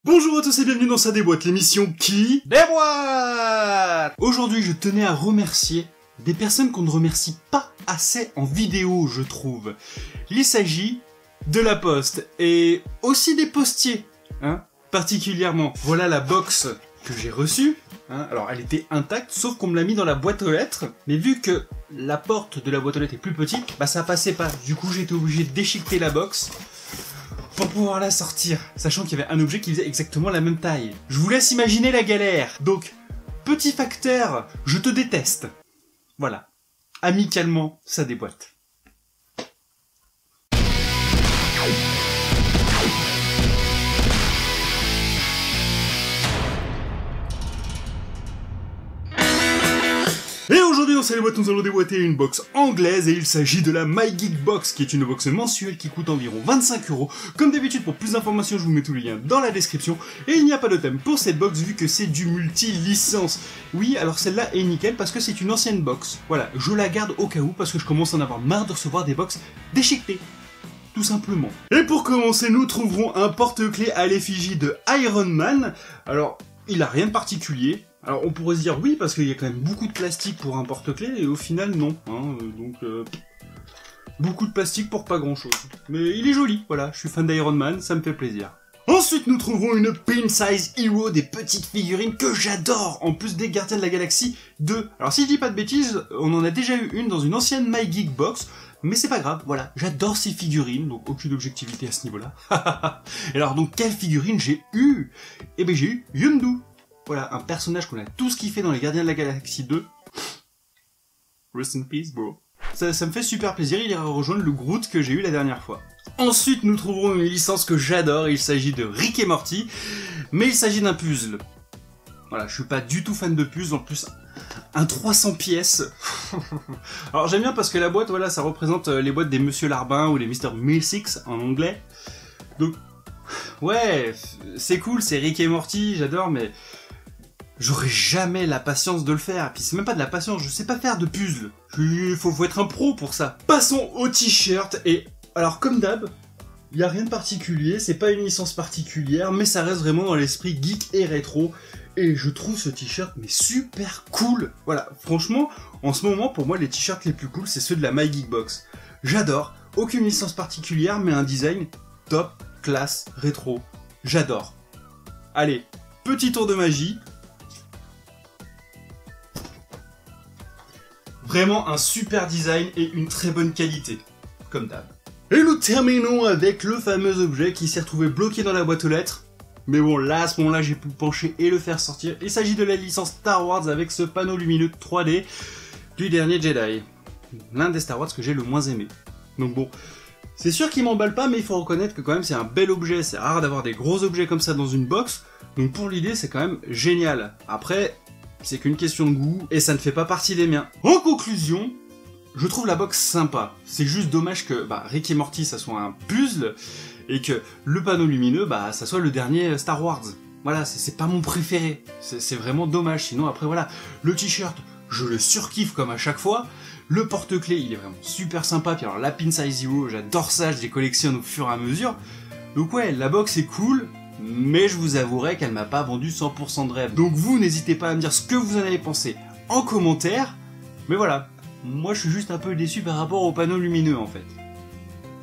Bonjour à tous et bienvenue dans Ça déboîte, l'émission qui déboîte. Aujourd'hui, je tenais à remercier des personnes qu'on ne remercie pas assez en vidéo, je trouve. Il s'agit de la poste et aussi des postiers, particulièrement. Voilà la box que j'ai reçue. Alors, elle était intacte, sauf qu'on me l'a mis dans la boîte aux lettres. Mais vu que la porte de la boîte aux lettres est plus petite, ça passait pas. Du coup, j'ai été obligé de déchiqueter la box pour pouvoir la sortir, sachant qu'il y avait un objet qui faisait exactement la même taille. Je vous laisse imaginer la galère. Donc, petit facteur, je te déteste. Voilà. Amicalement, ça déboîte. Et aujourd'hui dans Ça déboîte, nous allons déboîter une box anglaise et il s'agit de la My Geek Box qui est une box mensuelle qui coûte environ 25 €. Comme d'habitude, pour plus d'informations, je vous mets tous les liens dans la description. Et il n'y a pas de thème pour cette box vu que c'est du multi-licence. Oui, alors celle-là est nickel parce que c'est une ancienne box. Voilà, je la garde au cas où parce que je commence à en avoir marre de recevoir des box déchiquetées. Tout simplement. Et pour commencer, nous trouverons un porte-clés à l'effigie de Iron Man. Alors, il a rien de particulier. Alors on pourrait se dire oui parce qu'il y a quand même beaucoup de plastique pour un porte-clés et au final non. Beaucoup de plastique pour pas grand chose. Mais il est joli, voilà, je suis fan d'Iron Man, ça me fait plaisir. Ensuite nous trouverons une Pin Size Hero, des petites figurines que j'adore, en plus des Gardiens de la Galaxie 2. Alors si je dis pas de bêtises, on en a déjà eu une dans une ancienne My Geek Box, mais c'est pas grave, voilà, j'adore ces figurines, donc aucune objectivité à ce niveau-là. Et alors donc quelle figurine j'ai eu? Eh ben j'ai eu Yondu. Voilà, un personnage qu'on a tous kiffé dans les Gardiens de la Galaxie 2. Rest in peace, bro. Ça me fait super plaisir, il ira rejoindre le Groot que j'ai eu la dernière fois. Ensuite, nous trouverons une licence que j'adore, il s'agit de Rick et Morty, mais il s'agit d'un puzzle. Voilà, je suis pas du tout fan de puzzle, en plus, un 300 pièces. Alors j'aime bien parce que la boîte, voilà, ça représente les boîtes des Monsieur Larbin ou les Mr. Mystics en anglais. Donc, ouais, c'est cool, c'est Rick et Morty, j'adore, mais j'aurais jamais la patience de le faire. Et puis c'est même pas de la patience, je sais pas faire de puzzle. Faut être un pro pour ça. Passons au t-shirt et alors comme d'hab, il y a rien de particulier, c'est pas une licence particulière, mais ça reste vraiment dans l'esprit geek et rétro. Et je trouve ce t-shirt mais super cool. Voilà, franchement, en ce moment pour moi les t-shirts les plus cool c'est ceux de la My Geek Box. J'adore, aucune licence particulière mais un design top, classe, rétro. J'adore. Allez, petit tour de magie. Vraiment un super design et une très bonne qualité, comme d'hab. Et nous terminons avec le fameux objet qui s'est retrouvé bloqué dans la boîte aux lettres. Mais bon, là, à ce moment-là, j'ai pu me pencher et le faire sortir. Il s'agit de la licence Star Wars avec ce panneau lumineux 3D du dernier Jedi. L'un des Star Wars que j'ai le moins aimé. Donc bon, c'est sûr qu'il m'emballe pas, mais il faut reconnaître que quand même c'est un bel objet. C'est rare d'avoir des gros objets comme ça dans une box. Donc pour l'idée, c'est quand même génial. Après, c'est qu'une question de goût, et ça ne fait pas partie des miens. En conclusion, je trouve la box sympa. C'est juste dommage que Rick et Morty, ça soit un puzzle, et que le panneau lumineux, ça soit le dernier Star Wars. Voilà, c'est pas mon préféré. C'est vraiment dommage. Sinon, après, voilà, le t-shirt, je le surkiffe comme à chaque fois. Le porte-clés, il est vraiment super sympa. Puis alors, la Pin Size Hero, j'adore ça, je les collectionne au fur et à mesure. Donc ouais, la box est cool. Mais je vous avouerai qu'elle m'a pas vendu 100% de rêve. Donc vous, n'hésitez pas à me dire ce que vous en avez pensé en commentaire. Mais voilà, moi je suis juste un peu déçu par rapport au panneau lumineux en fait.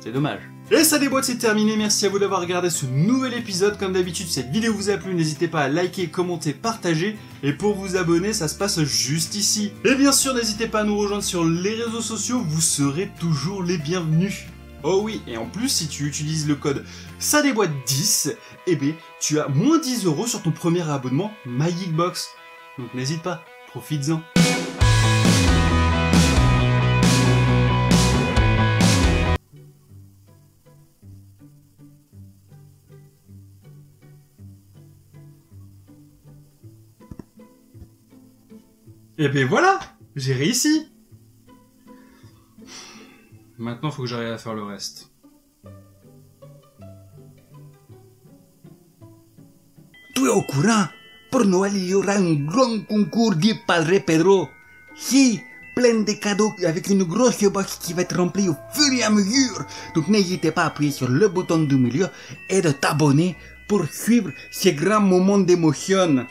C'est dommage. Et ça déboîte, c'est terminé. Merci à vous d'avoir regardé ce nouvel épisode. Comme d'habitude, si cette vidéo vous a plu, n'hésitez pas à liker, commenter, partager. Et pour vous abonner, ça se passe juste ici. Et bien sûr, n'hésitez pas à nous rejoindre sur les réseaux sociaux. Vous serez toujours les bienvenus. Oh oui, et en plus, si tu utilises le code SADEBOITE10, eh bien, tu as moins 10 € sur ton premier abonnement My Geek Box. Donc n'hésite pas, profites-en. Et ben voilà, j'ai réussi. Maintenant, faut que j'arrive à faire le reste. Tu es au courant? Pour Noël, il y aura un grand concours du Padre Pedro. Si, plein de cadeaux avec une grosse box qui va être remplie au fur et à mesure. Donc n'hésitez pas à appuyer sur le bouton du milieu et de t'abonner pour suivre ces grands moments d'émotion.